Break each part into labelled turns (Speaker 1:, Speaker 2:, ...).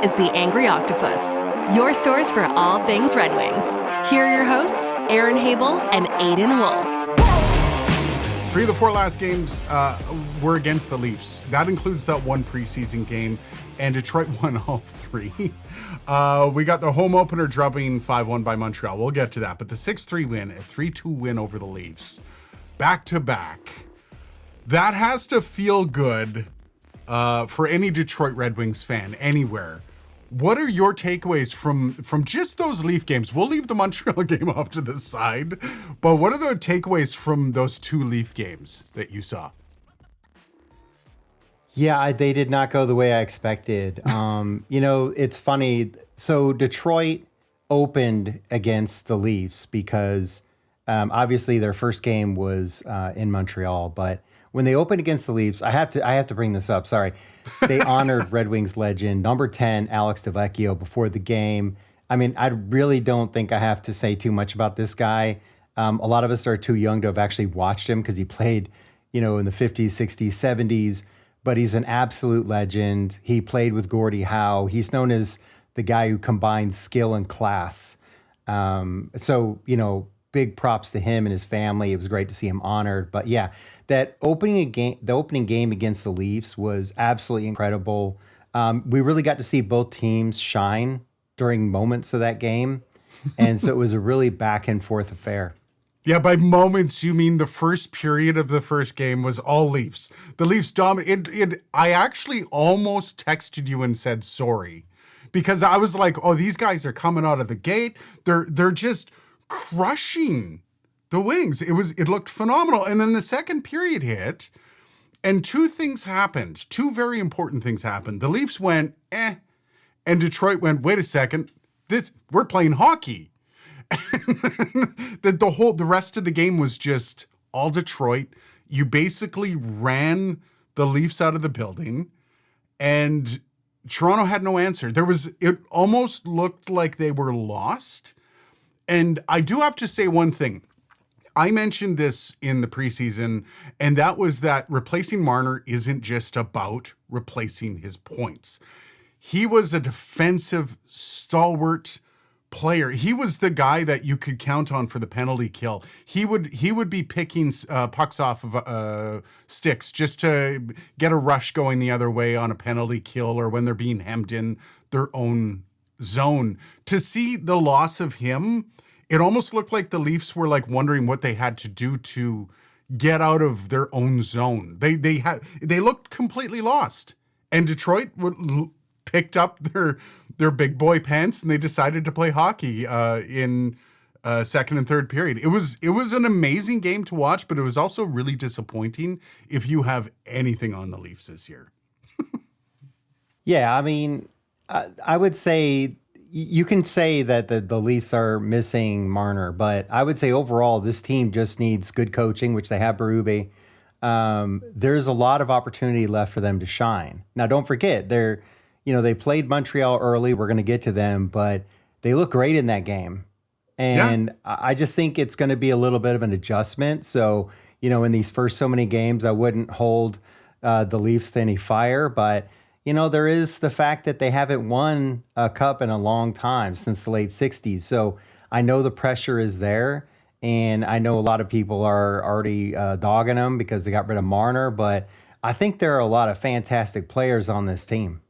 Speaker 1: is The Angry Octopus, your source for all things Red Wings. Here are your hosts, Aaron Habel and Aiden Wolf.
Speaker 2: 3 of the 4 last games were against the Leafs. That includes that one preseason game, and Detroit won all 3. We got the home opener drubbing 5-1 by Montreal. We'll get to that. But the 6-3 win, a 3-2 win over the Leafs, back-to-back, that has to feel good for any Detroit Red Wings fan anywhere. What are your takeaways from just those Leaf games? We'll leave the Montreal game off to the side, but what are the takeaways from those 2 Leaf games that you saw?
Speaker 3: Yeah, they did not go the way I expected. It's funny. So Detroit opened against the Leafs because obviously their first game was in Montreal, but when they opened against the Leafs, I have to bring this up. Sorry. They honored Red Wings legend number 10, Alex Delvecchio, before the game. I mean, I really don't think I have to say too much about this guy. A lot of us are too young to have actually watched him because he played, in the 50s, 60s, 70s, but he's an absolute legend. He played with Gordie Howe. He's known as the guy who combines skill and class. Big props to him and his family. It was great to see him honored. But yeah, the opening game against the Leafs was absolutely incredible. We really got to see both teams shine during moments of that game. And so it was a really back and forth affair.
Speaker 2: Yeah, by moments, you mean the first period of the first game was all Leafs. The Leafs dominated. I actually almost texted you and said sorry because I was like, oh, these guys are coming out of the gate. They're just crushing the Wings. It looked phenomenal. And then the second period hit and 2 things happened. 2 very important things happened. The Leafs went, and Detroit went, wait a second, we're playing hockey. The rest of the game was just all Detroit. You basically ran the Leafs out of the building and Toronto had no answer. It almost looked like they were lost. And I do have to say one thing. I mentioned this in the preseason, and that was that replacing Marner isn't just about replacing his points. He was a defensive stalwart player. He was the guy that you could count on for the penalty kill. He would be picking pucks off of sticks just to get a rush going the other way on a penalty kill or when they're being hemmed in their own zone. To see the loss of him, it almost looked like the Leafs were like wondering what they had to do to get out of their own zone. They looked completely lost, and Detroit picked up their big boy pants and they decided to play hockey in second and third period. It was an amazing game to watch, but it was also really disappointing if you have anything on the Leafs this year.
Speaker 3: Yeah, I mean, I would say you can say that the Leafs are missing Marner, but I would say overall this team just needs good coaching, which they have Berube. There's a lot of opportunity left for them to shine. Now, don't forget, they played Montreal early. We're going to get to them, but they look great in that game. And yeah. I just think it's going to be a little bit of an adjustment. So, in these first so many games, I wouldn't hold the Leafs to any fire, but there is the fact that they haven't won a cup in a long time, since the late 60s. So I know the pressure is there, and I know a lot of people are already dogging them because they got rid of Marner, but I think there are a lot of fantastic players on this team.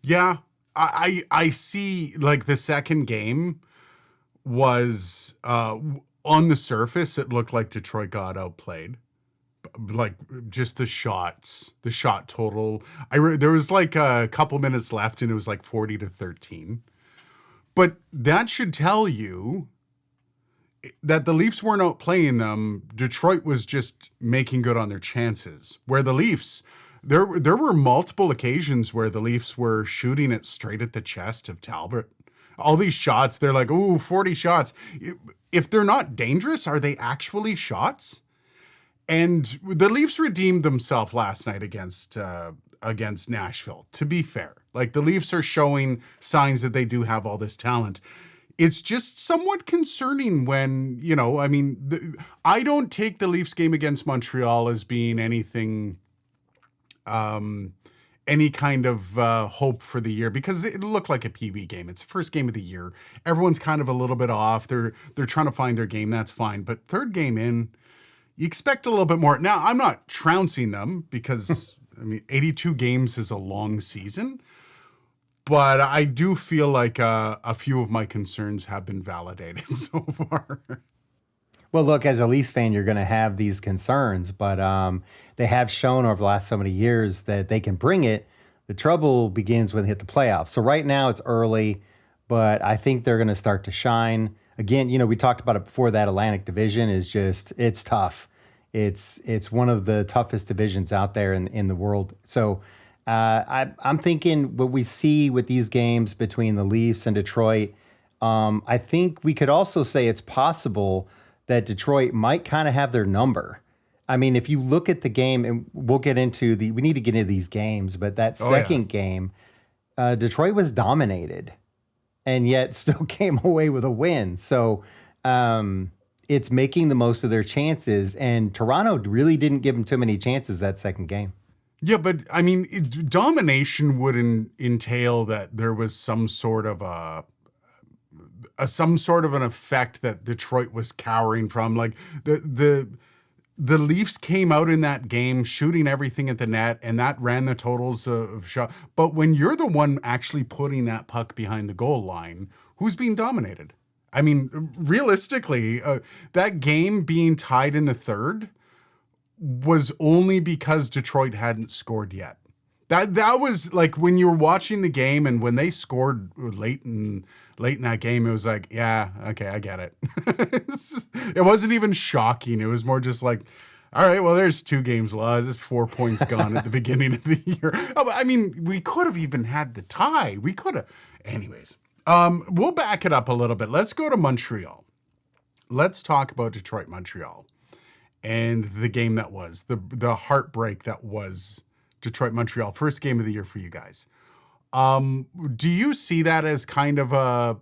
Speaker 2: Yeah, I see, like, the second game was, on the surface, it looked like Detroit got outplayed. Like, just the shot total. There was like a couple minutes left and it was like 40-13. But that should tell you that the Leafs weren't outplaying them. Detroit was just making good on their chances. Where the Leafs, there were multiple occasions where the Leafs were shooting it straight at the chest of Talbot. All these shots, they're like, 40 shots. If they're not dangerous, are they actually shots? And the Leafs redeemed themselves last night against Nashville, to be fair. Like, the Leafs are showing signs that they do have all this talent. It's just somewhat concerning when, I don't take the Leafs game against Montreal as being anything any kind of hope for the year because it looked like a PB game. It's the first game of the year. Everyone's kind of a little bit off. They're trying to find their game. That's fine. But third game in, you expect a little bit more. Now, I'm not trouncing them because, 82 games is a long season. But I do feel like a few of my concerns have been validated so far.
Speaker 3: Well, look, as a Leafs fan, you're going to have these concerns, but they have shown over the last so many years that they can bring it. The trouble begins when they hit the playoffs. So right now it's early, but I think they're going to start to shine. Again, we talked about it before, that Atlantic Division is just, it's tough. It's one of the toughest divisions out there in the world. So I'm thinking what we see with these games between the Leafs and Detroit, I think we could also say it's possible that Detroit might kind of have their number. I mean, if you look at the game, and we'll get into we need to get into these games, but that second game, Detroit was dominated and yet still came away with a win. So it's making the most of their chances, and Toronto really didn't give them too many chances that second game.
Speaker 2: Yeah, but domination would entail that there was some sort of an effect that Detroit was cowering from. Like the Leafs came out in that game shooting everything at the net, and that ran the totals of shot. But when you're the one actually putting that puck behind the goal line, who's being dominated? Realistically, that game being tied in the third was only because Detroit hadn't scored yet. That was like when you were watching the game, and when they scored late in that game, it was like, yeah, okay, I get it. It wasn't even shocking. It was more just like, all right, well, there's 2 games lost. There's 4 points gone at the beginning of the year. We could have even had the tie. We could have. Anyways, we'll back it up a little bit. Let's go to Montreal. Let's talk about Detroit-Montreal and the game that was, the heartbreak that was Detroit-Montreal. First game of the year for you guys. Do you see that as kind of a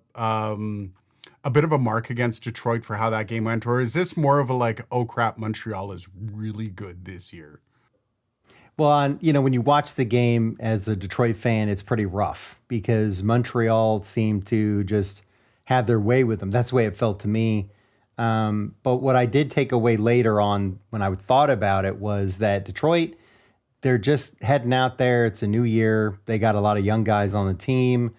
Speaker 2: bit of a mark against Detroit for how that game went? Or is this more of a like, oh crap, Montreal is really good this year?
Speaker 3: Well, when you watch the game as a Detroit fan, it's pretty rough because Montreal seemed to just have their way with them. That's the way it felt to me. But what I did take away later on when I thought about it was that Detroit, they're just heading out there. It's a new year. They got a lot of young guys on the team.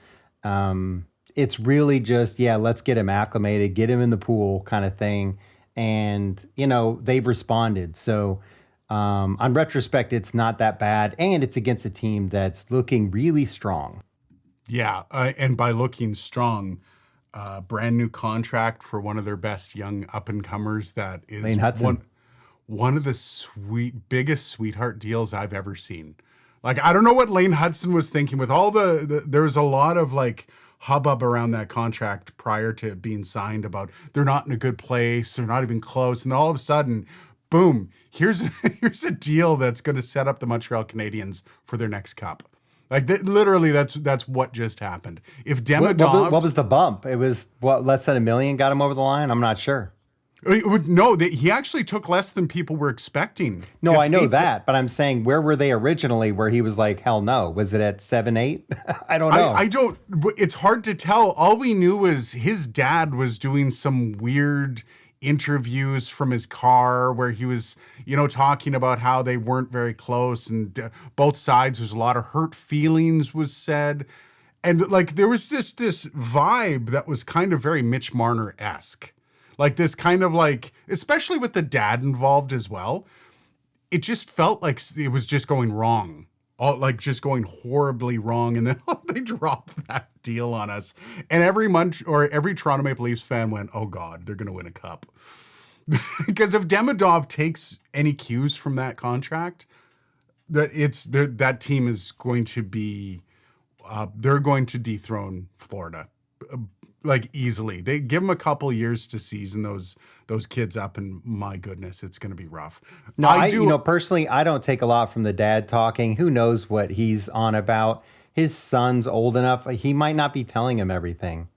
Speaker 3: It's really just, let's get him acclimated, get him in the pool kind of thing. And, they've responded. So on retrospect, it's not that bad. And it's against a team that's looking really strong.
Speaker 2: Yeah. And by looking strong, brand new contract for one of their best young up-and-comers that is
Speaker 3: Lane Hudson.
Speaker 2: One of the biggest sweetheart deals I've ever seen. Like, I don't know what Lane Hudson was thinking with all there was a lot of like hubbub around that contract prior to it being signed about they're not in a good place, they're not even close. And all of a sudden, boom, here's a deal that's going to set up the Montreal Canadiens for their next cup. Like literally, that's what just happened. If Demidov,
Speaker 3: what was the bump? It was less than $1 million got him over the line. I'm not sure.
Speaker 2: No, he actually took less than people were expecting.
Speaker 3: No, I know that, but I'm saying, where were they originally where he was like, hell no? Was it at 7, 8? I don't know.
Speaker 2: I don't, it's hard to tell. All we knew was his dad was doing some weird interviews from his car where he was, talking about how they weren't very close, and both sides, there's a lot of hurt feelings was said. And like, there was this vibe that was kind of very Mitch Marner-esque. Like this kind of like, especially with the dad involved as well, it just felt like it was just going wrong. Just going horribly wrong. And then they dropped that deal on us. And every Toronto Maple Leafs fan went, oh God, they're going to win a cup. Because if Demidov takes any cues from that contract, that team is going to be, they're going to dethrone Florida. Like easily. They give them a couple years to season those kids up, and my goodness, it's going to be rough.
Speaker 3: No, personally, I don't take a lot from the dad talking. Who knows what he's on about? His son's old enough. He might not be telling him everything.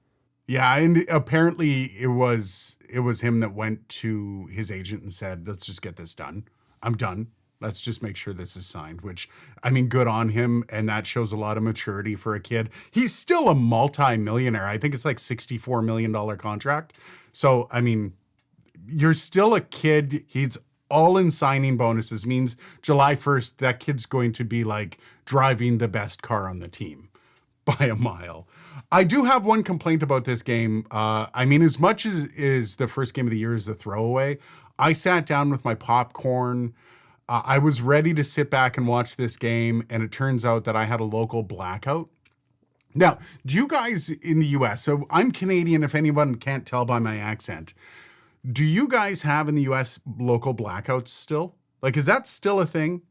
Speaker 2: Yeah, and apparently it was him that went to his agent and said, "Let's just get this done. I'm done. Let's just make sure this is signed, which, I mean, good on him. And that shows a lot of maturity for a kid. He's still a multi-millionaire. I think it's like $64 million contract. So, I mean, you're still a kid. He's all in signing bonuses, means July 1st, that kid's going to be like driving the best car on the team by a mile. I do have one complaint about this game. I mean, as much as the first game of the year is a throwaway, I sat down with my popcorn. I was ready to sit back and watch this game, and it turns out that I had a local blackout. Now, do you guys in the US, so I'm Canadian if anyone can't tell by my accent, do you guys have in the US local blackouts still? Like, is that still a thing?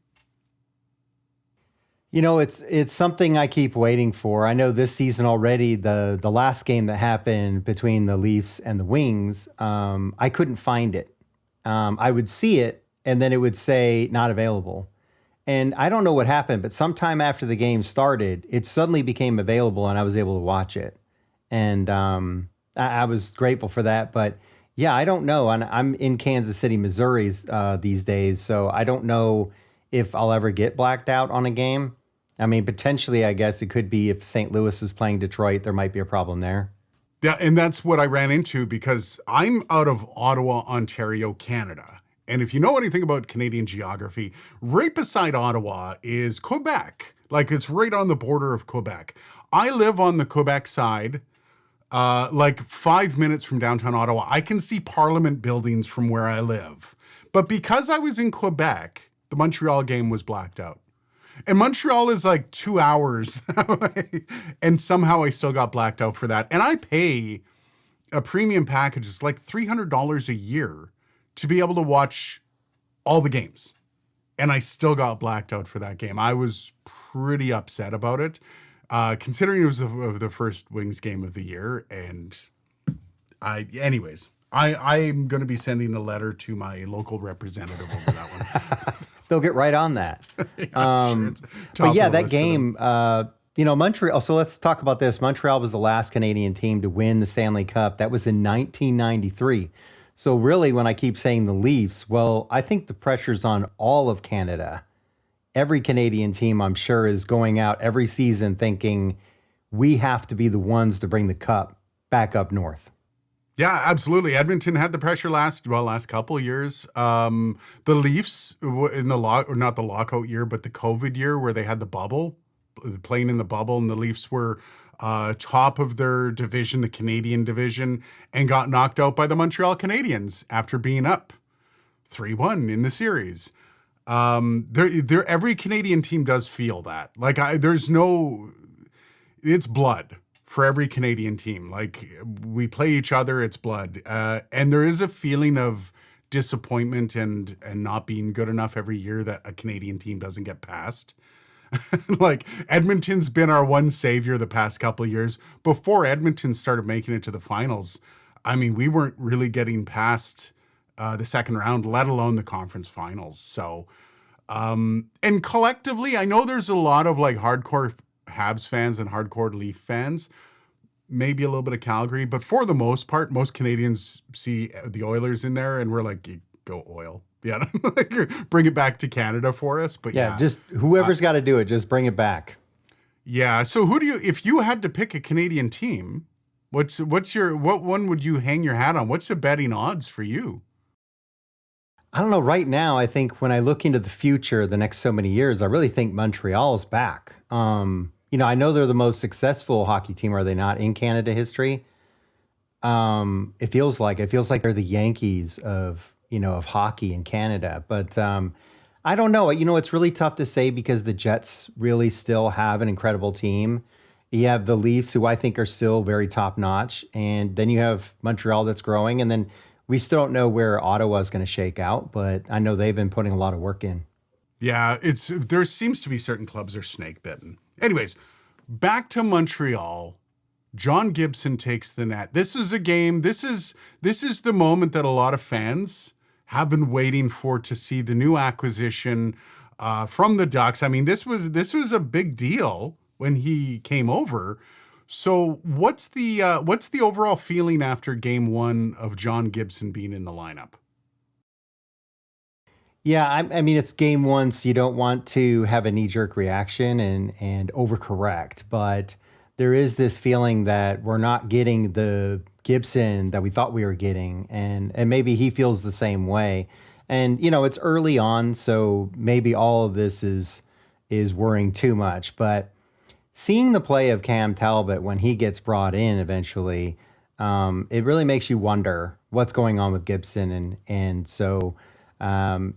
Speaker 3: You know, it's something I keep waiting for. I know this season already, the last game that happened between the Leafs and the Wings, I couldn't find it. I would see it, and then it would say not available. And I don't know what happened, but sometime after the game started, it suddenly became available, and I was able to watch it. And I was grateful for that. But yeah, I don't know. And I'm in Kansas City, Missouri these days, so I don't know if I'll ever get blacked out on a game. I mean, potentially, I guess it could be if St. Louis is playing Detroit, there might be a problem there.
Speaker 2: Yeah, and that's what I ran into because I'm out of Ottawa, Ontario, Canada. And if you know anything about Canadian geography, right beside Ottawa is Quebec. Like, it's right on the border of Quebec. I live on the Quebec side, like 5 minutes from downtown Ottawa. I can see Parliament buildings from where I live. But because I was in Quebec, the Montreal game was blacked out. And Montreal is like 2 hours away, and somehow I still got blacked out for that. And I pay a premium package. It's like $300 a year to be able to watch all the games. And I still got blacked out for that game. I was pretty upset about it, considering it was the first Wings game of the year. And anyways, I'm going to be sending a letter to my local representative over that one.
Speaker 3: They'll get right on that.
Speaker 2: Sure,
Speaker 3: but yeah, that game, Montreal. So let's talk about this. Montreal was the last Canadian team to win the Stanley Cup. That was in 1993. So really, when I keep saying the Leafs, well, I think the pressure's on all of Canada. Every Canadian team, I'm sure, is going out every season thinking we have to be the ones to bring the cup back up north.
Speaker 2: Yeah, absolutely. Edmonton had the pressure last couple of years. The Leafs in not the lockout year, but the COVID year where they had the bubble, playing in the bubble, and the Leafs were top of their division, the Canadian division, and got knocked out by the Montreal Canadiens after being up 3-1 in the series. Every Canadian team does feel that. Like, it's blood. For every Canadian team. Like, we play each other, it's blood. And there is a feeling of disappointment and not being good enough every year that a Canadian team doesn't get past. Like, Edmonton's been our one savior the past couple of years. Before Edmonton started making it to the finals, I mean, we weren't really getting past the second round, let alone the conference finals. So, and collectively, I know there's a lot of like hardcore Habs fans and hardcore Leaf fans, maybe a little bit of Calgary, but for the most part, most Canadians see the Oilers in there and we're like, go Oil. Yeah, bring it back to Canada for us. But yeah,
Speaker 3: just whoever's got to do it, just bring it back.
Speaker 2: Yeah. So if you had to pick a Canadian team, what one would you hang your hat on? What's the betting odds for you?
Speaker 3: I don't know. Right now, I think when I look into the future, the next so many years, I really think Montreal's back. I know they're the most successful hockey team, are they not, in Canada history? It feels like they're the Yankees of hockey in Canada. But I don't know. It's really tough to say because the Jets really still have an incredible team. You have the Leafs, who I think are still very top notch. And then you have Montreal that's growing. And then we still don't know where Ottawa is going to shake out, but I know they've been putting a lot of work in.
Speaker 2: Yeah, there seems to be certain clubs are snake bitten. Anyways, back to Montreal. John Gibson takes the net. This is a game. This is the moment that a lot of fans have been waiting for to see the new acquisition from the Ducks. I mean, this was a big deal when he came over. So what's the overall feeling after game one of John Gibson being in the lineup?
Speaker 3: Yeah, I mean, it's game one, so you don't want to have a knee-jerk reaction and overcorrect. But there is this feeling that we're not getting the Gibson that we thought we were getting, and maybe he feels the same way. And it's early on, so maybe all of this is worrying too much. But seeing the play of Cam Talbot when he gets brought in eventually, it really makes you wonder what's going on with Gibson, and so.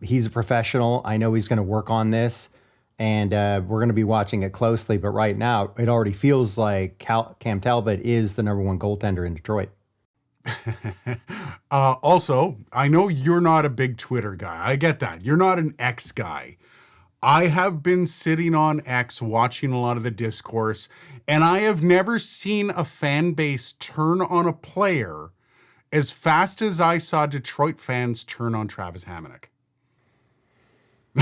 Speaker 3: He's a professional. I know he's going to work on this, and we're going to be watching it closely. But right now, it already feels like Cam Talbot is the number one goaltender in Detroit.
Speaker 2: Also, I know you're not a big Twitter guy. I get that. You're not an X guy. I have been sitting on X watching a lot of the discourse, and I have never seen a fan base turn on a player as fast as I saw Detroit fans turn on Travis Hamonic.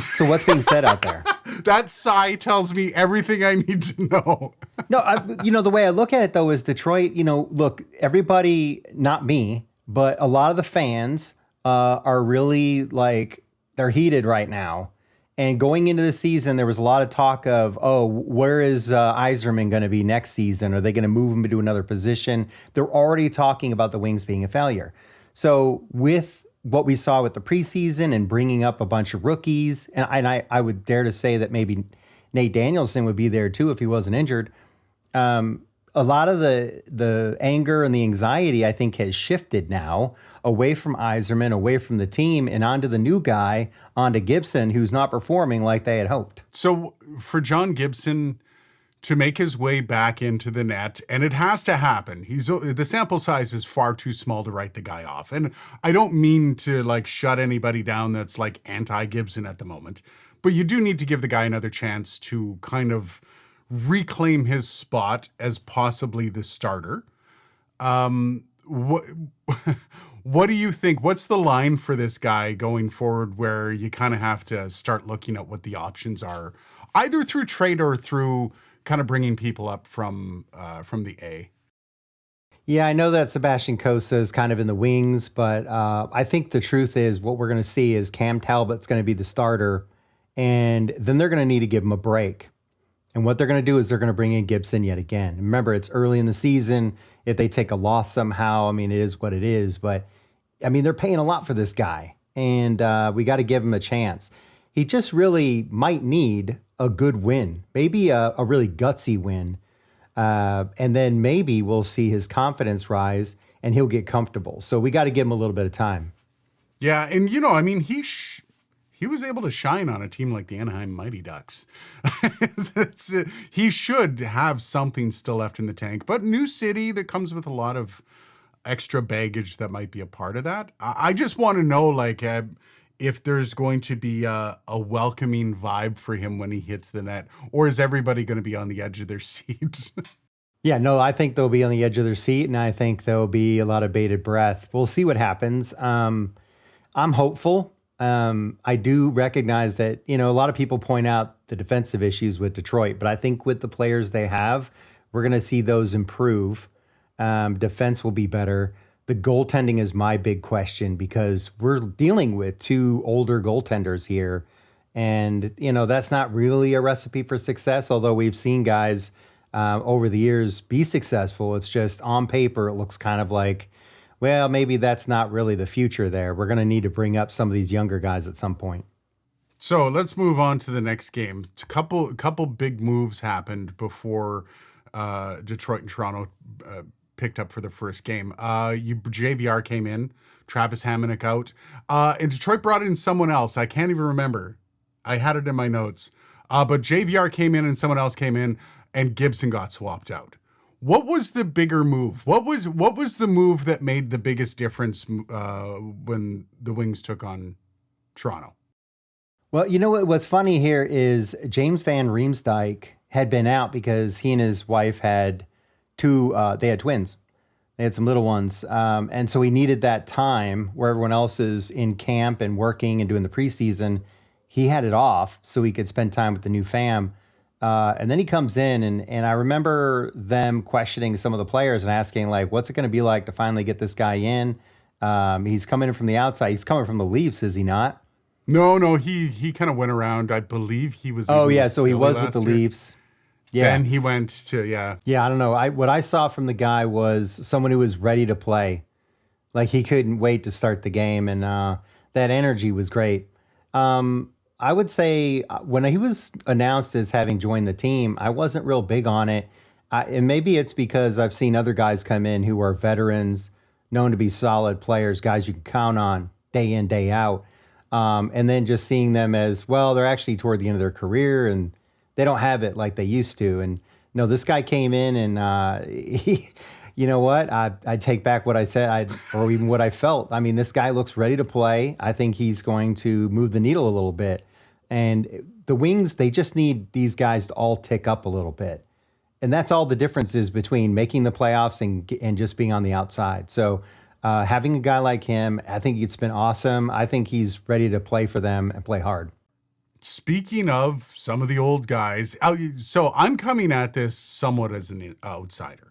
Speaker 3: So what's being said out there?
Speaker 2: That sigh tells me everything I need to know.
Speaker 3: No, the way I look at it, though, is Detroit, look, everybody, not me, but a lot of the fans are really they're heated right now. And going into the season, there was a lot of talk of, where is Yzerman going to be next season? Are they going to move him into another position? They're already talking about the Wings being a failure. So with what we saw with the preseason and bringing up a bunch of rookies, and I would dare to say that maybe Nate Danielson would be there too if he wasn't injured. A lot of the anger and the anxiety, I think, has shifted now away from Yzerman, away from the team, and onto the new guy, onto Gibson, who's not performing like they had hoped.
Speaker 2: So for John Gibson to make his way back into the net, and it has to happen. The sample size is far too small to write the guy off. And I don't mean to shut anybody down that's anti-Gibson at the moment, but you do need to give the guy another chance to kind of reclaim his spot as possibly the starter. What do you think? What's the line for this guy going forward where you kind of have to start looking at what the options are, either through trade or through kind of bringing people up from the A?
Speaker 3: Yeah, I know that Sebastian Cossa is kind of in the wings, but I think the truth is what we're going to see is Cam Talbot's going to be the starter, and then they're going to need to give him a break. And what they're going to do is they're going to bring in Gibson yet again. Remember, it's early in the season. If they take a loss somehow, I mean, it is what it is. But, I mean, they're paying a lot for this guy. And we got to give him a chance. He just really might need a good win, maybe a really gutsy win. And then maybe we'll see his confidence rise and he'll get comfortable. So we got to give him a little bit of time.
Speaker 2: Yeah, and, I mean, he was able to shine on a team like the Anaheim Mighty Ducks. He should have something still left in the tank, but new city that comes with a lot of extra baggage that might be a part of that. I just want to know, if there's going to be a welcoming vibe for him when he hits the net, or is everybody going to be on the edge of their seat?
Speaker 3: Yeah, no, I think they'll be on the edge of their seat, and I think there'll be a lot of bated breath. We'll see what happens. I'm hopeful. I do recognize that, a lot of people point out the defensive issues with Detroit, but I think with the players they have, we're going to see those improve. Defense will be better. The goaltending is my big question because we're dealing with two older goaltenders here. And, that's not really a recipe for success, although we've seen guys over the years be successful. It's just on paper, it looks kind of like, well, maybe that's not really the future there. We're going to need to bring up some of these younger guys at some point.
Speaker 2: So let's move on to the next game. A couple big moves happened before Detroit and Toronto picked up for the first game. JVR came in, Travis Hamonic out, and Detroit brought in someone else. I can't even remember. I had it in my notes. But JVR came in and someone else came in, and Gibson got swapped out. What was the bigger move? What was the move that made the biggest difference when the Wings took on Toronto?
Speaker 3: Well, what's funny here is James Van Riemsdyk had been out because he and his wife had they had twins. They had some little ones. And so he needed that time where everyone else is in camp and working and doing the preseason. He had it off so he could spend time with the new fam. And then he comes in, and I remember them questioning some of the players and asking, what's it going to be like to finally get this guy in? He's coming in from the outside. He's coming from the Leafs, is he not?
Speaker 2: No, he kind of went around. I believe he was.
Speaker 3: Oh
Speaker 2: Even
Speaker 3: yeah,
Speaker 2: with
Speaker 3: so he
Speaker 2: Philly
Speaker 3: was with the
Speaker 2: last year.
Speaker 3: Leafs. Yeah.
Speaker 2: Then he went to
Speaker 3: Yeah, I don't know. What I saw from the guy was someone who was ready to play. Like he couldn't wait to start the game, and that energy was great. I would say when he was announced as having joined the team, I wasn't real big on it. And maybe it's because I've seen other guys come in who are veterans, known to be solid players, guys you can count on day in, day out. And then just seeing them as, well, they're actually toward the end of their career and they don't have it like they used to. And no, this guy came in and he, you know what? I take back what I said, or even what I felt. I mean, this guy looks ready to play. I think he's going to move the needle a little bit. And the Wings, they just need these guys to all tick up a little bit. And that's all the difference is between making the playoffs and just being on the outside. So having a guy like him, I think it's been awesome. I think he's ready to play for them and play hard.
Speaker 2: Speaking of some of the old guys, so I'm coming at this somewhat as an outsider.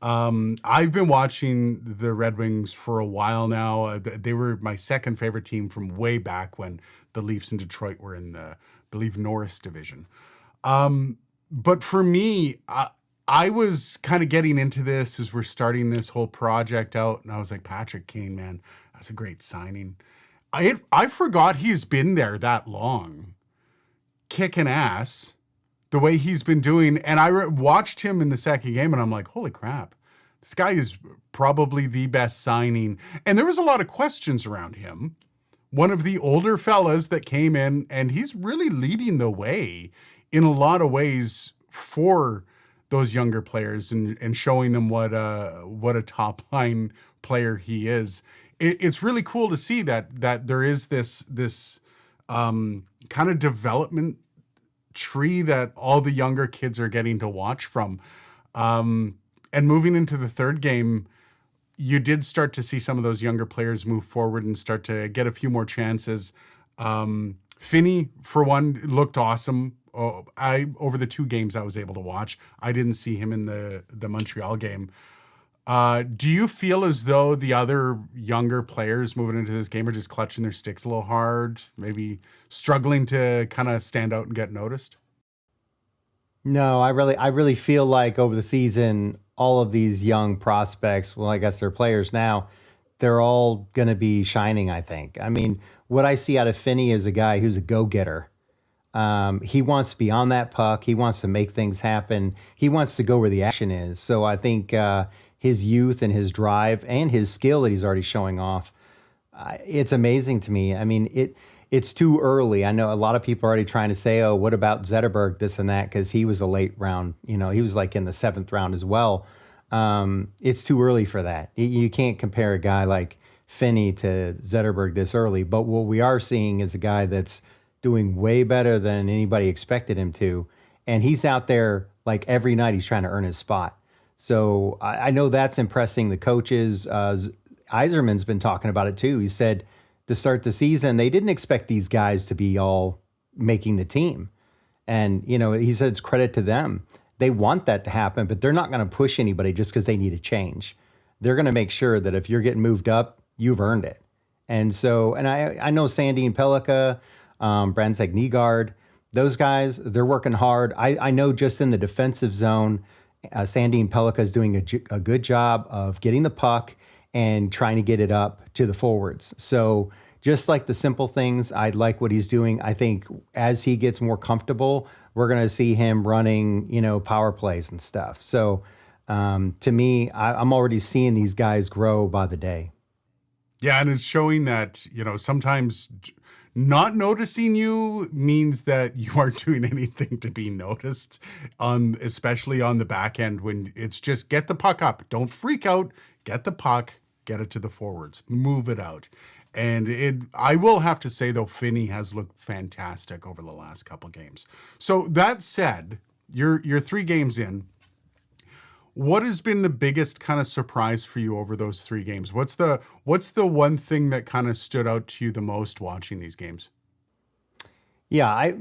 Speaker 2: I've been watching the Red Wings for a while now. They were my second favorite team from way back when the Leafs and Detroit were in the, I believe, Norris division. But for me, I was kind of getting into this as we're starting this whole project out, and I was like, Patrick Kane, man, that's a great signing. I forgot he's been there that long, kicking ass, the way he's been doing. And I watched him in the second game, and I'm like, holy crap, this guy is probably the best signing. And there was a lot of questions around him. One of the older fellas that came in, and he's really leading the way in a lot of ways for those younger players and showing them what a top line player he is. It's really cool to see that there is this kind of development tree that all the younger kids are getting to watch from. And moving into the third game, you did start to see some of those younger players move forward and start to get a few more chances. Finney, for one, looked awesome. Over the two games I was able to watch, I didn't see him in the Montreal game. Do you feel as though the other younger players moving into this game are just clutching their sticks a little hard, maybe struggling to kind of stand out and get noticed?
Speaker 3: No, I really feel like over the season, all of these young prospects, well, I guess they're players now, they're all going to be shining, I think. I mean, what I see out of Finney is a guy who's a go-getter. He wants to be on that puck. He wants to make things happen. He wants to go where the action is. So I think his youth and his drive and his skill that he's already showing off, it's amazing to me. I mean, it's too early. I know a lot of people are already trying to say, oh, what about Zetterberg, this and that, because he was a late round. You know, he was like in the 7th round as well. It's too early for that. You can't compare a guy like Finney to Zetterberg this early. But what we are seeing is a guy that's doing way better than anybody expected him to. And he's out there like every night he's trying to earn his spot. So I know that's impressing the coaches. Yzerman's been talking about it too. He said to start the season, they didn't expect these guys to be all making the team. And, you know, he said it's credit to them. They want that to happen, but they're not going to push anybody just because they need a change. They're going to make sure that if you're getting moved up, you've earned it. And so, and I know Sandin Pellikka, Brandstad Nygaard, those guys, they're working hard. I know just in the defensive zone, Sandin Pellikka is doing a good job of getting the puck and trying to get it up to the forwards. So just like the simple things, I like what he's doing. I think as he gets more comfortable, we're going to see him running, you know, power plays and stuff. So to me, I'm already seeing these guys grow by the day.
Speaker 2: Yeah, and it's showing that, you know, sometimes not noticing you means that you aren't doing anything to be noticed, especially on the back end when it's just get the puck up. Don't freak out. Get the puck, get it to the forwards, move it out. And I will have to say, though, Finney has looked fantastic over the last couple games. So that said, you're 3 games in. What has been the biggest kind of surprise for you over those 3 games? What's the one thing that kind of stood out to you the most watching these games?
Speaker 3: Yeah,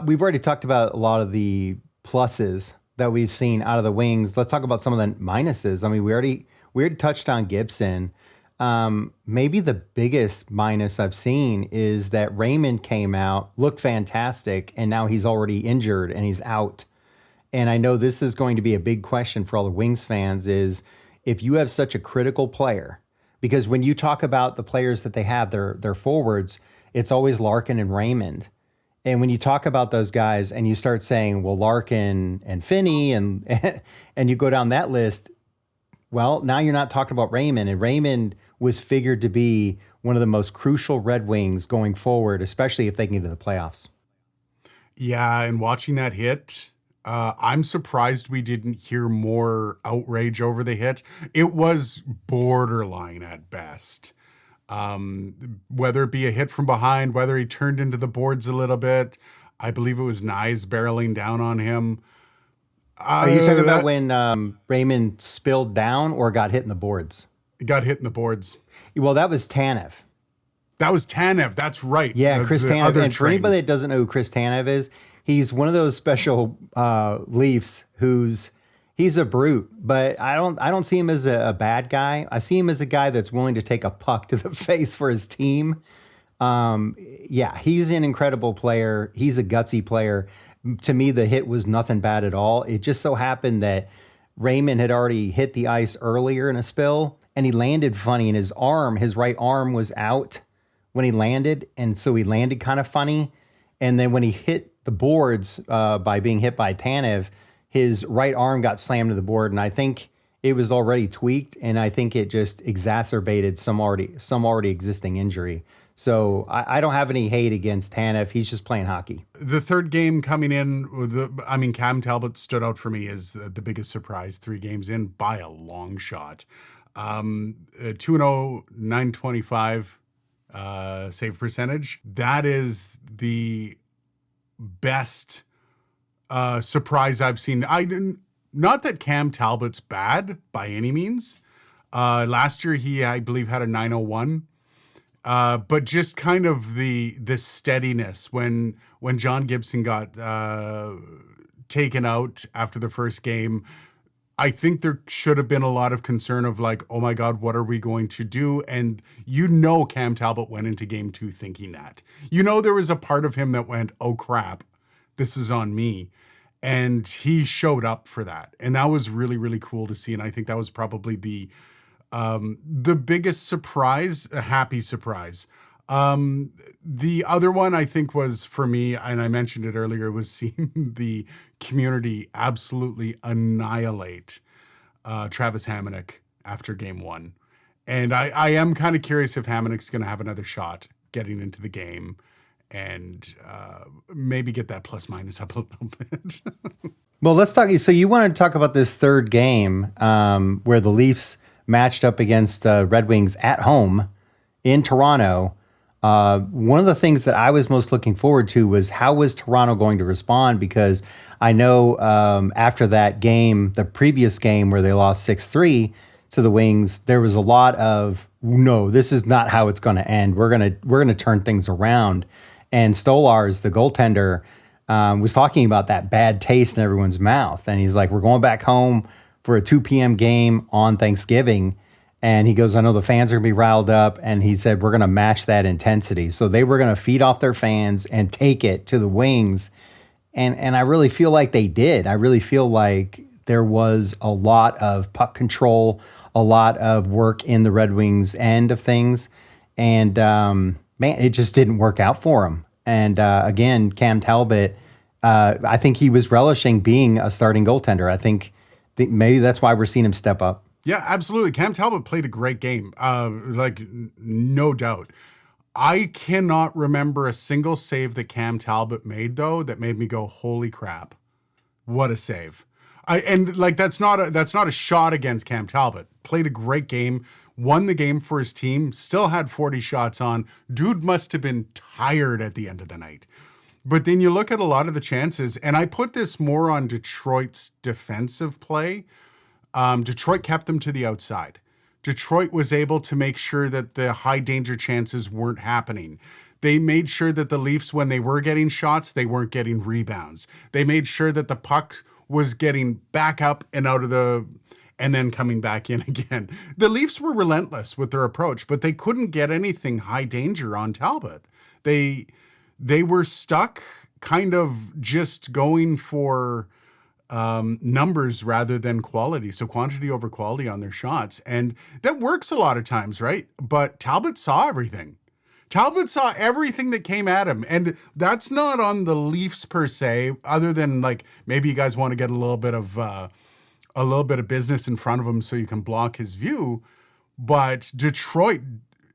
Speaker 3: we've already talked about a lot of the pluses that we've seen out of the Wings. Let's talk about some of the minuses. I mean, we already touched on Gibson. Maybe the biggest minus I've seen is that Raymond came out, looked fantastic, and now he's already injured and he's out. And I know this is going to be a big question for all the Wings fans is if you have such a critical player, because when you talk about the players that they have, their forwards, it's always Larkin and Raymond. And when you talk about those guys and you start saying, well, Larkin and Finney and and you go down that list, well, now you're not talking about Raymond. And Raymond was figured to be one of the most crucial Red Wings going forward, especially if they can get to the playoffs.
Speaker 2: Yeah, and watching that hit, I'm surprised we didn't hear more outrage over the hit. It was borderline at best. Whether it be a hit from behind, whether he turned into the boards a little bit. I believe it was Nyes barreling down on him.
Speaker 3: Are you talking about when Raymond spilled down or got hit in the boards?
Speaker 2: Got hit in the boards.
Speaker 3: Well, that was Tanev.
Speaker 2: That was Tanev. That's right.
Speaker 3: Yeah, Chris Tanev. And for
Speaker 2: train.
Speaker 3: anybody that doesn't know who Chris Tanev is, he's one of those special Leafs he's a brute, but I don't see him as a bad guy. I see him as a guy that's willing to take a puck to the face for his team. Yeah, he's an incredible player. He's a gutsy player. To me, the hit was nothing bad at all. It just so happened that Raymond had already hit the ice earlier in a spill, and he landed funny, and his right arm was out when he landed, and so he landed kind of funny. And then when he hit the boards by being hit by Tanev, his right arm got slammed to the board, and I think it was already tweaked, and I think it just exacerbated some already existing injury. So I don't have any hate against Tanev. He's just playing hockey.
Speaker 2: The third game coming in, Cam Talbot stood out for me as the biggest surprise 3 games in by a long shot. 2-0, 925 save percentage. That is the best surprise I've seen. Not that Cam Talbot's bad by any means. Last year he, I believe, had a 901. But just kind of the steadiness when John Gibson got taken out after the first game, I think there should have been a lot of concern of like, oh my God, what are we going to do? And Cam Talbot went into game 2 thinking that. There was a part of him that went, oh crap, this is on me. And he showed up for that. And that was really, really cool to see. And I think that was probably the biggest surprise, a happy surprise. The other one I think was for me, and I mentioned it earlier, was seeing the community absolutely annihilate Travis Hamonic after game 1. And I am kind of curious if Hamonic's going to have another shot getting into the game and maybe get that plus minus up a little bit.
Speaker 3: Well, let's talk. So you want to talk about this third game where the Leafs matched up against Red Wings at home in Toronto. One of the things that I was most looking forward to was how was Toronto going to respond? Because I know after that game, the previous game where they lost 6-3 to the Wings, there was a lot of, no, this is not how it's going to end. We're gonna turn things around. And Stolarz, the goaltender, was talking about that bad taste in everyone's mouth. And he's like, we're going back home for a 2 p.m. game on Thanksgiving. And he goes, I know the fans are going to be riled up. And he said, we're going to match that intensity. So they were going to feed off their fans and take it to the Wings. And I really feel like they did. I really feel like there was a lot of puck control, a lot of work in the Red Wings end of things. And man, it just didn't work out for him. And again, Cam Talbot, I think he was relishing being a starting goaltender. I think maybe that's why we're seeing him step up.
Speaker 2: Yeah, absolutely. Cam Talbot played a great game, no doubt. I cannot remember a single save that Cam Talbot made, though, that made me go, holy crap, what a save. That's not a shot against Cam Talbot. Played a great game, won the game for his team, still had 40 shots on. Dude must have been tired at the end of the night. But then you look at a lot of the chances, and I put this more on Detroit's defensive play. Detroit kept them to the outside. Detroit was able to make sure that the high danger chances weren't happening. They made sure that the Leafs, when they were getting shots, they weren't getting rebounds. They made sure that the puck was getting back up and out of the and then coming back in again. The Leafs were relentless with their approach, but they couldn't get anything high danger on Talbot. They were stuck kind of just going for numbers rather than quality. So quantity over quality on their shots. And that works a lot of times, right? But Talbot saw everything. Talbot saw everything that came at him. And that's not on the Leafs per se, other than like maybe you guys want to get a little bit of business in front of him so you can block his view. But Detroit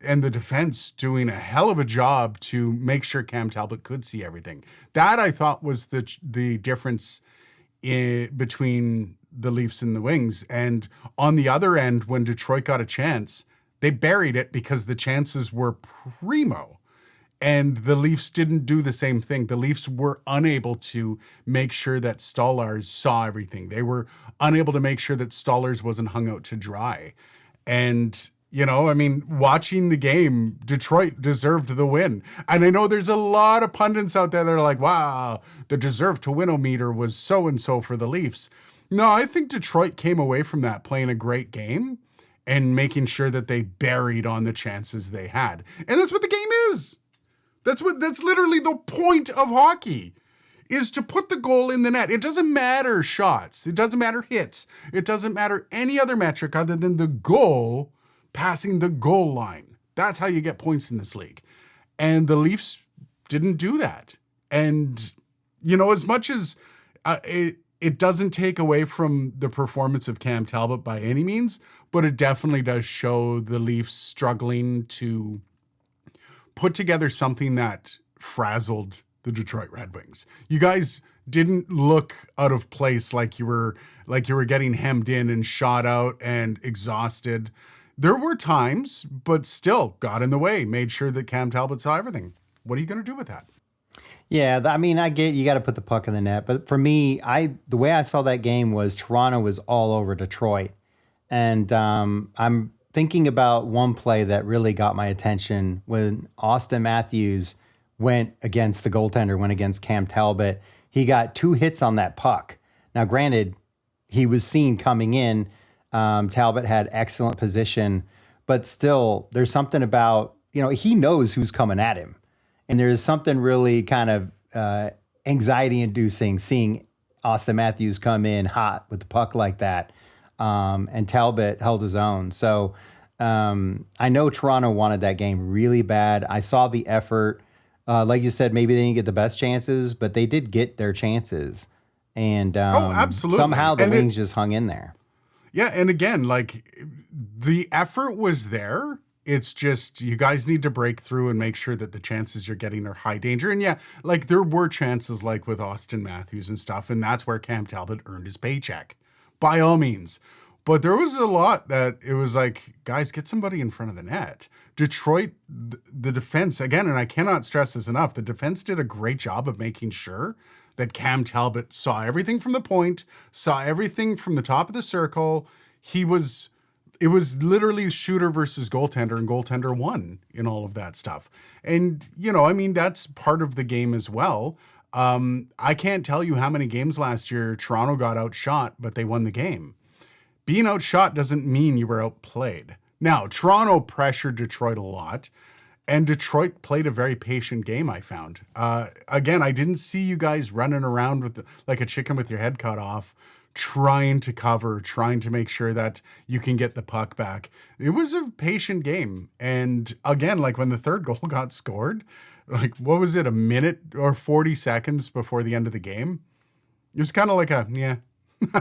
Speaker 2: and the defense doing a hell of a job to make sure Cam Talbot could see everything. That I thought was the difference between the Leafs and the Wings. And on the other end, when Detroit got a chance, they buried it because the chances were primo. And the Leafs didn't do the same thing. The Leafs were unable to make sure that Stolarz saw everything. They were unable to make sure that Stolarz wasn't hung out to dry. And, you know, I mean, watching the game, Detroit deserved the win. And I know there's a lot of pundits out there that are like, wow, the deserved to win-o-meter was so-and-so for the Leafs. No, I think Detroit came away from that playing a great game and making sure that they buried on the chances they had. And that's what the game is. That's literally the point of hockey, is to put the goal in the net. It doesn't matter shots. It doesn't matter hits. It doesn't matter any other metric other than the goal, passing the goal line. That's how you get points in this league. And the Leafs didn't do that. And, you know, as much as it doesn't take away from the performance of Cam Talbot by any means, but it definitely does show the Leafs struggling to put together something that frazzled the Detroit Red Wings. You guys didn't look out of place like you were getting hemmed in and shot out and exhausted. There were times, but still got in the way, made sure that Cam Talbot saw everything. What are you going to do with that?
Speaker 3: Yeah, I mean, I get you got to put the puck in the net, but for me, the way I saw that game was Toronto was all over Detroit, and I'm thinking about one play that really got my attention when Austin Matthews went against Cam Talbot. He got 2 hits on that puck. Now, granted, he was seen coming in. Talbot had excellent position, but still, there's something about, you know, he knows who's coming at him. And there's something really kind of anxiety-inducing seeing Austin Matthews come in hot with the puck like that. And Talbot held his own. So I know Toronto wanted that game really bad. I saw the effort. Like you said, maybe they didn't get the best chances, but they did get their chances. And
Speaker 2: absolutely.
Speaker 3: Somehow the Wings just hung in there.
Speaker 2: Yeah, and again, like, the effort was there. It's just you guys need to break through and make sure that the chances you're getting are high danger. And yeah, like, there were chances like with Austin Matthews and stuff, and that's where Cam Talbot earned his paycheck, by all means. But there was a lot that it was like, guys, get somebody in front of the net. Detroit, the defense, again, and I cannot stress this enough, the defense did a great job of making sure that Cam Talbot saw everything from the point, saw everything from the top of the circle. It was literally shooter versus goaltender, and goaltender won in all of that stuff. And, you know, I mean, that's part of the game as well. I can't tell you how many games last year Toronto got outshot, but they won the game. Being outshot doesn't mean you were outplayed. Now, Toronto pressured Detroit a lot, and Detroit played a very patient game, I found. Again, I didn't see you guys running around like a chicken with your head cut off, trying to cover, trying to make sure that you can get the puck back. It was a patient game. And again, like when the third goal got scored, like, what was it, a minute or 40 seconds before the end of the game? It was kind of like I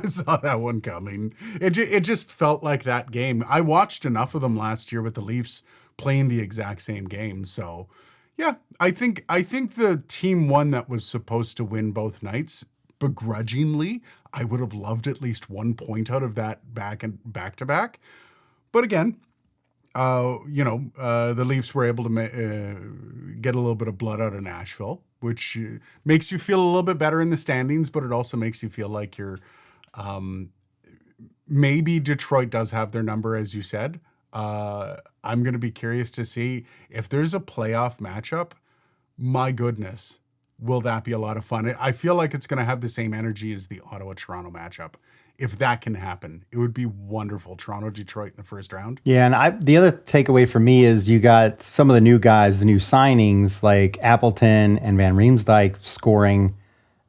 Speaker 2: saw that one coming. It just felt like that game. I watched enough of them last year with the Leafs playing the exact same game. So, yeah, I think the team won that was supposed to win both nights. Begrudgingly, I would have loved at least 1 point out of that back to back. But again, the Leafs were able to get a little bit of blood out of Nashville, which makes you feel a little bit better in the standings, but it also makes you feel like you're maybe Detroit does have their number, as you said. I'm going to be curious to see if there's a playoff matchup. My goodness, will that be a lot of fun? I feel like it's going to have the same energy as the Ottawa-Toronto matchup if that can happen. It would be wonderful. Toronto, Detroit in the first round.
Speaker 3: Yeah, and the other takeaway for me is you got some of the new guys, the new signings like Appleton and Van Riemsdyk scoring.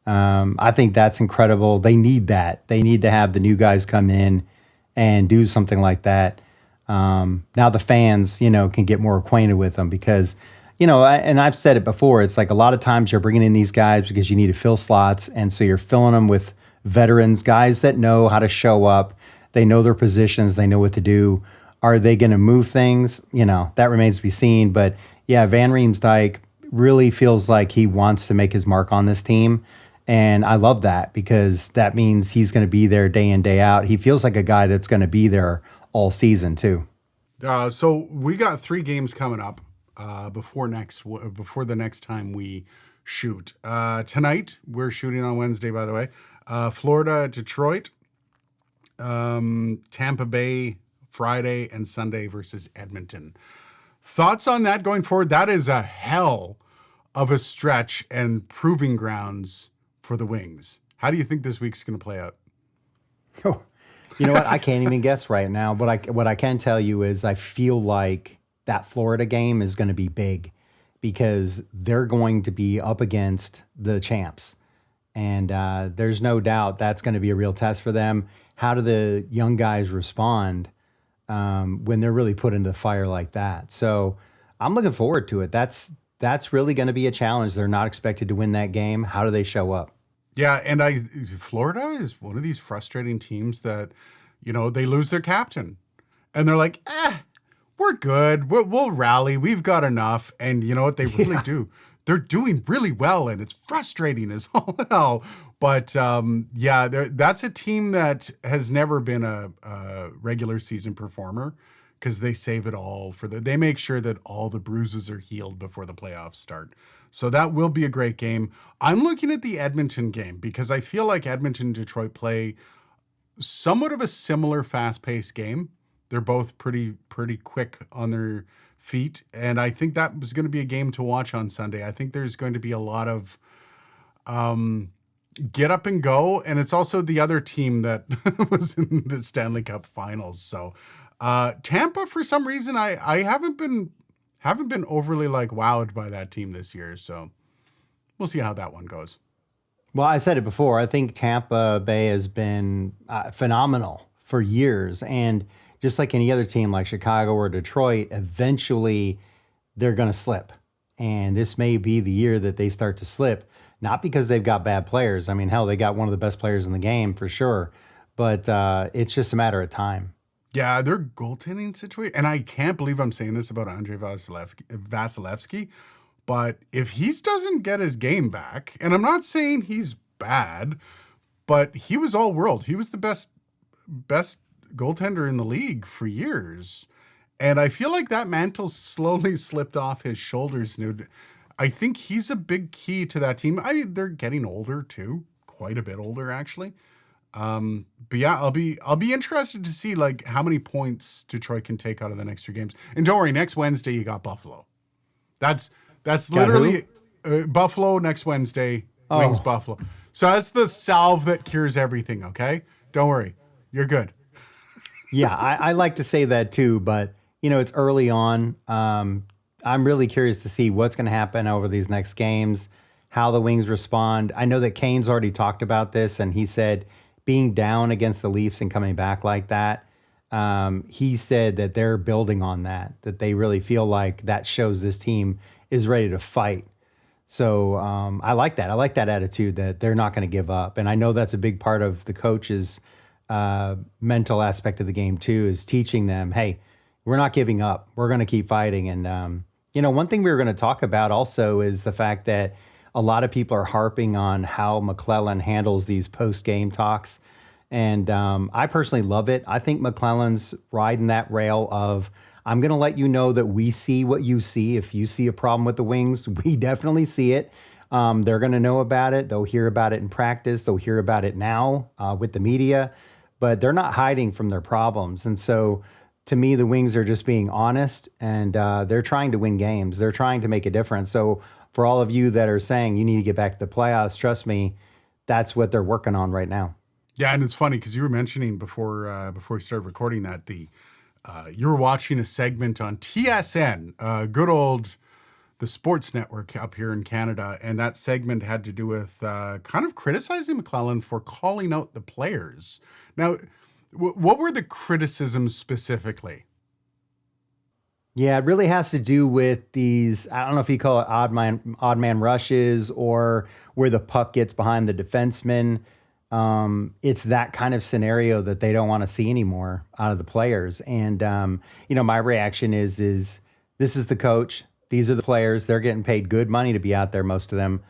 Speaker 3: I think that's incredible. They need that. They need to have the new guys come in and do something like that. Now the fans, can get more acquainted with them because, and I've said it before, it's like a lot of times you're bringing in these guys because you need to fill slots. And so you're filling them with veterans, guys that know how to show up. They know their positions. They know what to do. Are they going to move things? That remains to be seen. But yeah, Van Riemsdyk really feels like he wants to make his mark on this team. And I love that because that means he's going to be there day in, day out. He feels like a guy that's going to be there all season too.
Speaker 2: So we got 3 games coming up before the next time we shoot. Tonight, we're shooting on Wednesday, by the way. Florida, Detroit, Tampa Bay, Friday, and Sunday versus Edmonton. Thoughts on that going forward? That is a hell of a stretch and proving grounds for the Wings. How do you think this week's going to play out?
Speaker 3: Oh, you know what? I can't even guess right now. But what I can tell you is I feel like that Florida game is going to be big because they're going to be up against the champs. And there's no doubt that's going to be a real test for them. How do the young guys respond when they're really put into the fire like that? So I'm looking forward to it. That's really going to be a challenge. They're not expected to win that game. How do they show up?
Speaker 2: Yeah, and Florida is one of these frustrating teams that, they lose their captain. And they're like, we're good. We'll rally. We've got enough. And you know what? They really do. They're doing really well, and it's frustrating as all hell. But, that's a team that has never been a regular season performer because they save it all they make sure that all the bruises are healed before the playoffs start. So that will be a great game. I'm looking at the Edmonton game because I feel like Edmonton and Detroit play somewhat of a similar fast-paced game. They're both pretty quick on their feet, and I think that was going to be a game to watch on Sunday. I think there's going to be a lot of get up and go, and it's also the other team that was in the Stanley Cup Finals. So Tampa, for some reason, I haven't been overly wowed by that team this year. So we'll see how that one goes.
Speaker 3: Well, I said it before. I think Tampa Bay has been phenomenal for years. And just like any other team like Chicago or Detroit, eventually they're going to slip. And this may be the year that they start to slip, not because they've got bad players. I mean, hell, they got one of the best players in the game for sure. But it's just a matter of time.
Speaker 2: Yeah, their goaltending situation, and I can't believe I'm saying this about Andrei Vasilevsky, but if he doesn't get his game back, and I'm not saying he's bad, but he was all world. He was the best goaltender in the league for years. And I feel like that mantle slowly slipped off his shoulders. I think he's a big key to that team. They're getting older too, quite a bit older actually. But yeah, I'll be interested to see how many points Detroit can take out of the next 3 games. And don't worry, next Wednesday you got Buffalo. That's literally Buffalo next Wednesday. Wings Buffalo. So that's the salve that cures everything. Okay, don't worry, you're good.
Speaker 3: Yeah, I like to say that too, but it's early on. I'm really curious to see what's going to happen over these next games, how the Wings respond. I know that Kane's already talked about this, and he said being down against the Leafs and coming back like that, he said that they're building on that they really feel like that shows this team is ready to fight. So I like that. I like that attitude that they're not going to give up. And I know that's a big part of the coach's mental aspect of the game too, is teaching them, hey, we're not giving up. We're going to keep fighting. And, one thing we were going to talk about also is the fact that a lot of people are harping on how McLellan handles these post-game talks. And I personally love it. I think McLellan's riding that rail of, I'm going to let you know that we see what you see. If you see a problem with the Wings, we definitely see it. They're going to know about it. They'll hear about it in practice. They'll hear about it now with the media. But they're not hiding from their problems. And so to me, the Wings are just being honest, and they're trying to win games. They're trying to make a difference. So for all of you that are saying you need to get back to the playoffs, trust me, that's what they're working on right now.
Speaker 2: Yeah, and it's funny because you were mentioning before we started recording that you were watching a segment on TSN, good old the sports network up here in Canada, and that segment had to do with kind of criticizing McClellan for calling out the players. Now, what were the criticisms specifically?
Speaker 3: Yeah, it really has to do with these, I don't know if you call it odd man rushes or where the puck gets behind the defenseman. It's that kind of scenario that they don't want to see anymore out of the players. And, my reaction is this is the coach. These are the players. They're getting paid good money to be out there, most of them.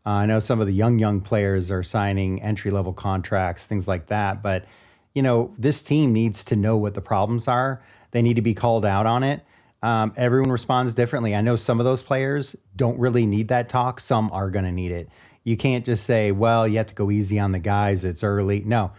Speaker 3: I know some of the young players are signing entry-level contracts, things like that. But, this team needs to know what the problems are. They need to be called out on it. Everyone responds differently. I know some of those players don't really need that talk. Some are going to need it. You can't just say, well, you have to go easy on the guys. It's early. No,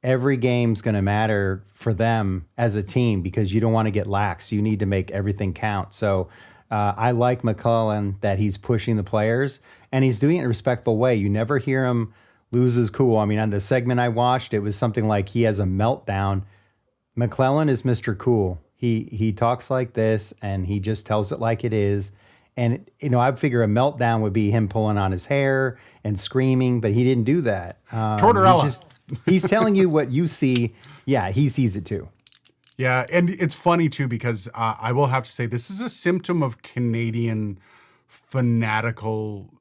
Speaker 3: every game's going to matter for them as a team because you don't want to get lax. You need to make everything count. So I like McClellan that he's pushing the players and he's doing it in a respectful way. You never hear him lose his cool. I mean, on the segment I watched, it was something like he has a meltdown. McClellan is Mr. Cool. He talks like this and he just tells it like it is. And, I figure a meltdown would be him pulling on his hair and screaming, but he didn't do that.
Speaker 2: Tortorella.
Speaker 3: He's telling you what you see. Yeah, he sees it too.
Speaker 2: Yeah, and it's funny too because I will have to say this is a symptom of Canadian fanatical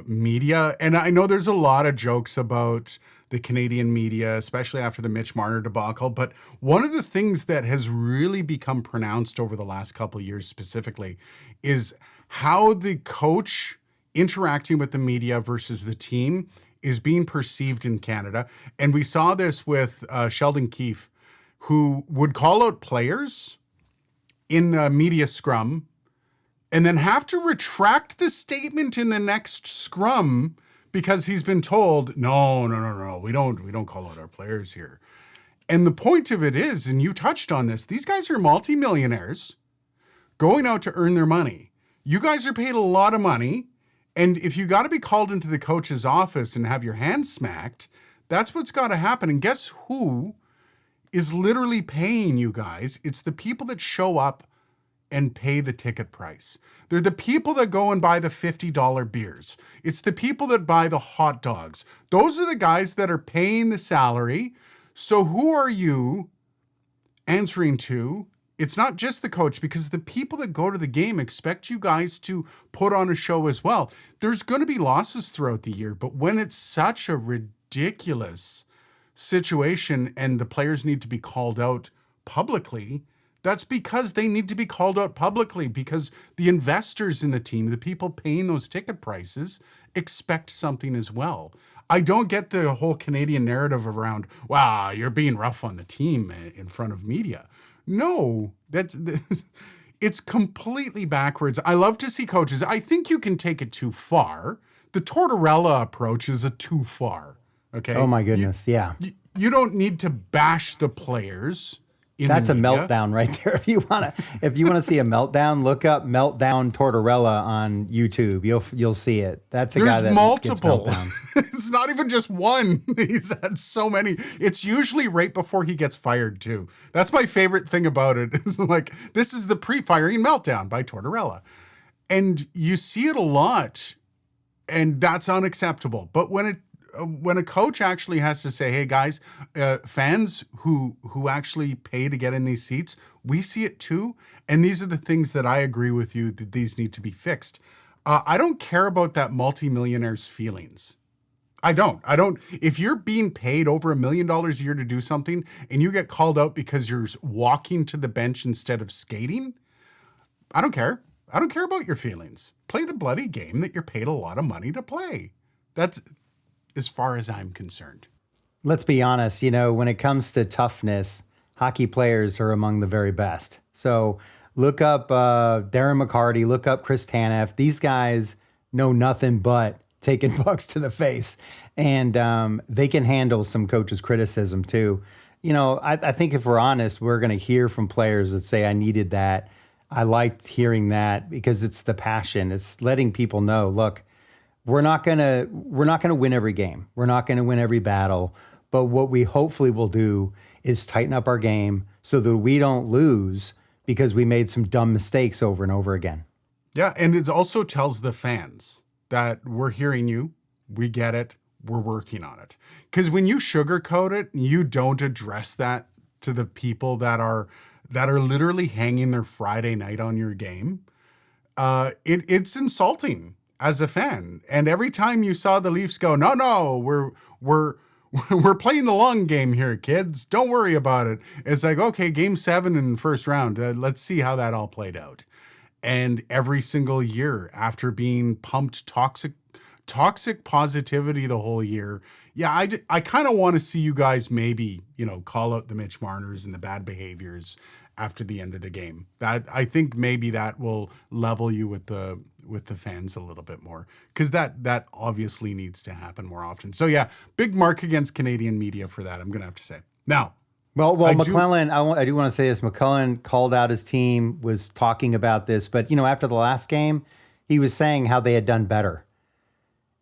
Speaker 2: media. And I know there's a lot of jokes about the Canadian media, especially after the Mitch Marner debacle. But one of the things that has really become pronounced over the last couple of years specifically is how the coach interacting with the media versus the team is being perceived in Canada. And we saw this with Sheldon Keefe, who would call out players in a media scrum and then have to retract the statement in the next scrum because he's been told, no, we don't call out our players here. And the point of it is, and you touched on this, these guys are multimillionaires going out to earn their money. You guys are paid a lot of money. And if you got to be called into the coach's office and have your hand smacked, that's what's got to happen. And guess who is literally paying you guys? It's the people that show up and pay the ticket price. They're the people that go and buy the $50 beers. It's the people that buy the hot dogs. Those are the guys that are paying the salary. So who are you answering to? It's not just the coach, because the people that go to the game expect you guys to put on a show as well. There's going to be losses throughout the year, but when it's such a ridiculous situation and the players need to be called out publicly, that's because they need to be called out publicly, because the investors in the team, the people paying those ticket prices, expect something as well. I don't get the whole Canadian narrative around, wow, you're being rough on the team in front of media. No, it's completely backwards. I love to see coaches. I think you can take it too far. The Tortorella approach is a too far. Okay.
Speaker 3: Oh my goodness.
Speaker 2: You don't need to bash the players.
Speaker 3: That's a meltdown right there. If you want to see a meltdown, look up meltdown Tortorella on YouTube. You'll see it. That's a guy that
Speaker 2: multiple.
Speaker 3: Gets meltdowns.
Speaker 2: It's not even just one. He's had so many. It's usually right before he gets fired too. That's my favorite thing about it. It's like, this is the pre-firing meltdown by Tortorella. And you see it a lot, and that's unacceptable. But when a coach actually has to say, hey guys, fans who actually pay to get in these seats, we see it too. And these are the things that I agree with you that these need to be fixed. I don't care about that multimillionaire's feelings. I don't. If you're being paid over $1 million a year to do something and you get called out because you're walking to the bench instead of skating, I don't care. I don't care about your feelings. Play the bloody game that you're paid a lot of money to play. That's as far as I'm concerned.
Speaker 3: Let's be honest, when it comes to toughness, hockey players are among the very best. So look up Darren McCarty, look up Chris Tanev. These guys know nothing but taking pucks to the face. And they can handle some coaches' criticism too. I think if we're honest, we're going to hear from players that say, I needed that. I liked hearing that, because it's the passion. It's letting people know, look, we're not gonna win every game. We're not gonna win every battle, But what we hopefully will do is tighten up our game so that we don't lose because we made some dumb mistakes over and over again.
Speaker 2: Yeah, and it also tells the fans that we're hearing you, we get it, we're working on it. Because when you sugarcoat it, you don't address that to the people that are literally hanging their Friday night on your game. It's insulting as a fan. And every time you saw the Leafs go, no, we're playing the long game here, kids. Don't worry about it. It's like, okay, game 7 in the first round. Let's see how that all played out. And every single year after being pumped toxic positivity the whole year. Yeah, I kind of want to see you guys maybe, call out the Mitch Marners and the bad behaviors after the end of the game. That I think maybe that will level you with the fans a little bit more, because that obviously needs to happen more often. So yeah, big mark against Canadian media for that, I'm going to have to say. Now,
Speaker 3: Well, McClellan, I do want to say this. McClellan called out his team, was talking about this, but after the last game, he was saying how they had done better.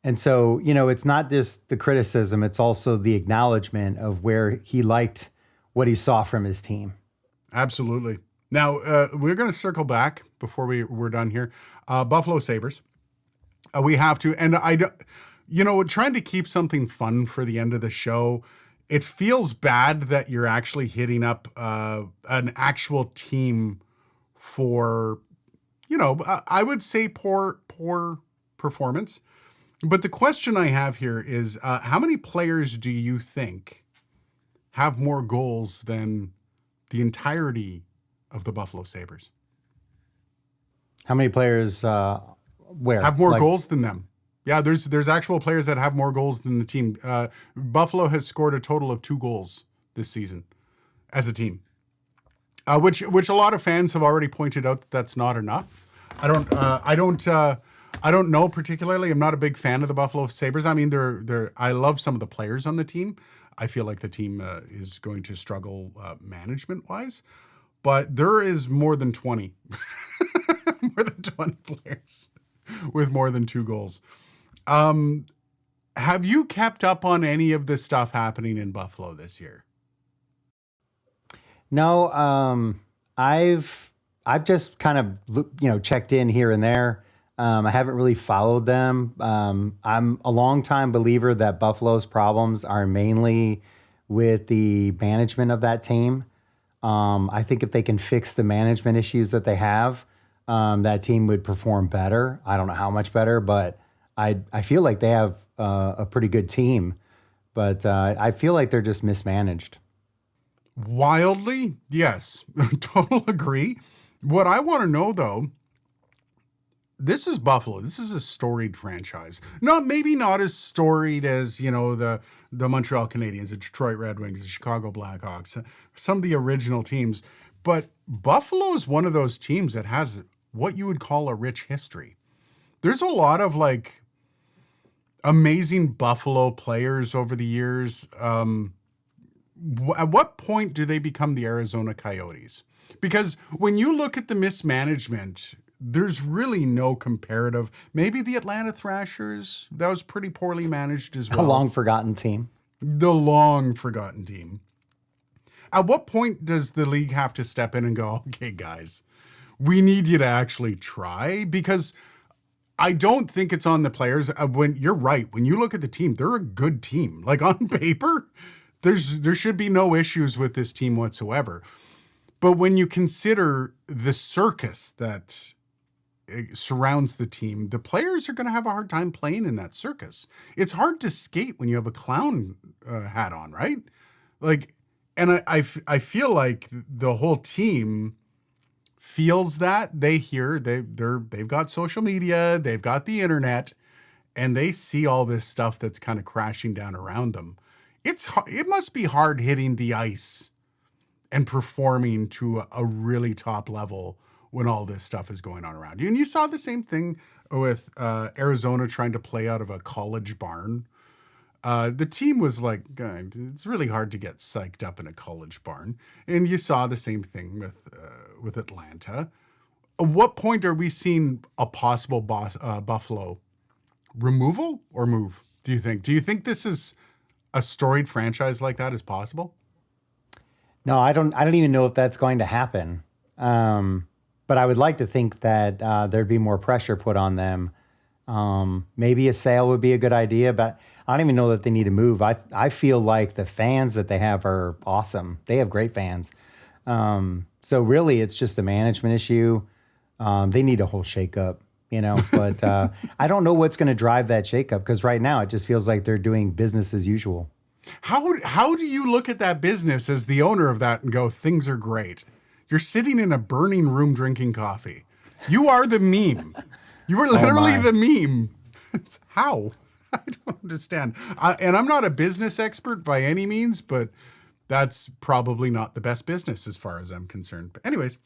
Speaker 3: And so, it's not just the criticism, it's also the acknowledgement of where he liked what he saw from his team.
Speaker 2: Absolutely. Now, we're going to circle back before we're done here. Buffalo Sabres. We have to, and trying to keep something fun for the end of the show. It feels bad that you're actually hitting up an actual team for, I would say poor performance. But the question I have here is, how many players do you think have more goals than the entirety of the Buffalo Sabres?
Speaker 3: How many players where?
Speaker 2: Have more goals than them? Yeah, there's actual players that have more goals than the team. Buffalo has scored a total of 2 goals this season as a team, which a lot of fans have already pointed out that's not enough. I don't know particularly. I'm not a big fan of the Buffalo Sabres. I mean, I love some of the players on the team. I feel like the team is going to struggle management-wise, but there is more than 20, more than 20 players with more than 2 goals. Have you kept up on any of the stuff happening in Buffalo this year?
Speaker 3: No, I've just kind of checked in here and there. I haven't really followed them. I'm a longtime believer that Buffalo's problems are mainly with the management of that team. I think if they can fix the management issues that they have, that team would perform better. I don't know how much better, but I feel like they have a pretty good team, but I feel like they're just mismanaged.
Speaker 2: Wildly, yes, total agree. What I want to know though, this is Buffalo. This is a storied franchise. Maybe not as storied as, the Montreal Canadiens, the Detroit Red Wings, the Chicago Blackhawks, some of the original teams. But Buffalo is one of those teams that has what you would call a rich history. There's a lot of amazing Buffalo players over the years. At what point do they become the Arizona Coyotes? Because when you look at the mismanagement, there's really no comparative. Maybe the Atlanta Thrashers, that was pretty poorly managed as well.
Speaker 3: A long forgotten team.
Speaker 2: The long forgotten team. At what point does the league have to step in and go, okay, guys, we need you to actually try? Because I don't think it's on the players. When you're right, when you look at the team, they're a good team. On paper, there should be no issues with this team whatsoever. But when you consider the circus that surrounds the team, the players are going to have a hard time playing in that circus. It's hard to skate when you have a clown hat on, right? And I feel like the whole team feels that. They've got social media, they've got the internet, and they see all this stuff that's kind of crashing down around them. It must be hard hitting the ice and performing to a really top level when all this stuff is going on around you. And you saw the same thing with Arizona trying to play out of a college barn. The team was like, it's really hard to get psyched up in a college barn. And you saw the same thing with Atlanta. At what point are we seeing a possible Buffalo removal or move, do you think? Do you think this is a storied franchise like that is possible?
Speaker 3: No, I don't even know if that's going to happen. But I would like to think that there'd be more pressure put on them. Maybe a sale would be a good idea, but I don't even know that they need to move. I feel like the fans that they have are awesome. They have great fans. So really, it's just a management issue. They need a whole shakeup, But I don't know what's going to drive that shakeup, because right now it just feels like they're doing business as usual.
Speaker 2: How do you look at that business as the owner of that and go, things are great? You're sitting in a burning room drinking coffee. You are the meme. You are literally the meme. How? I don't understand. And I'm not a business expert by any means, but that's probably not the best business as far as I'm concerned. But anyways,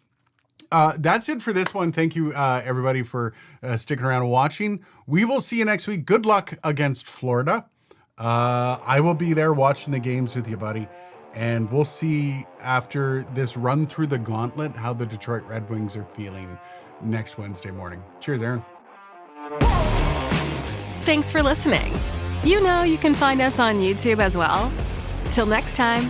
Speaker 2: that's it for this one. Thank you, everybody, for sticking around and watching. We will see you next week. Good luck against Florida. I will be there watching the games with you, buddy. And we'll see after this run through the gauntlet how the Detroit Red Wings are feeling next Wednesday morning. Cheers, Aaron.
Speaker 1: Thanks for listening. You can find us on YouTube as well. Till next time.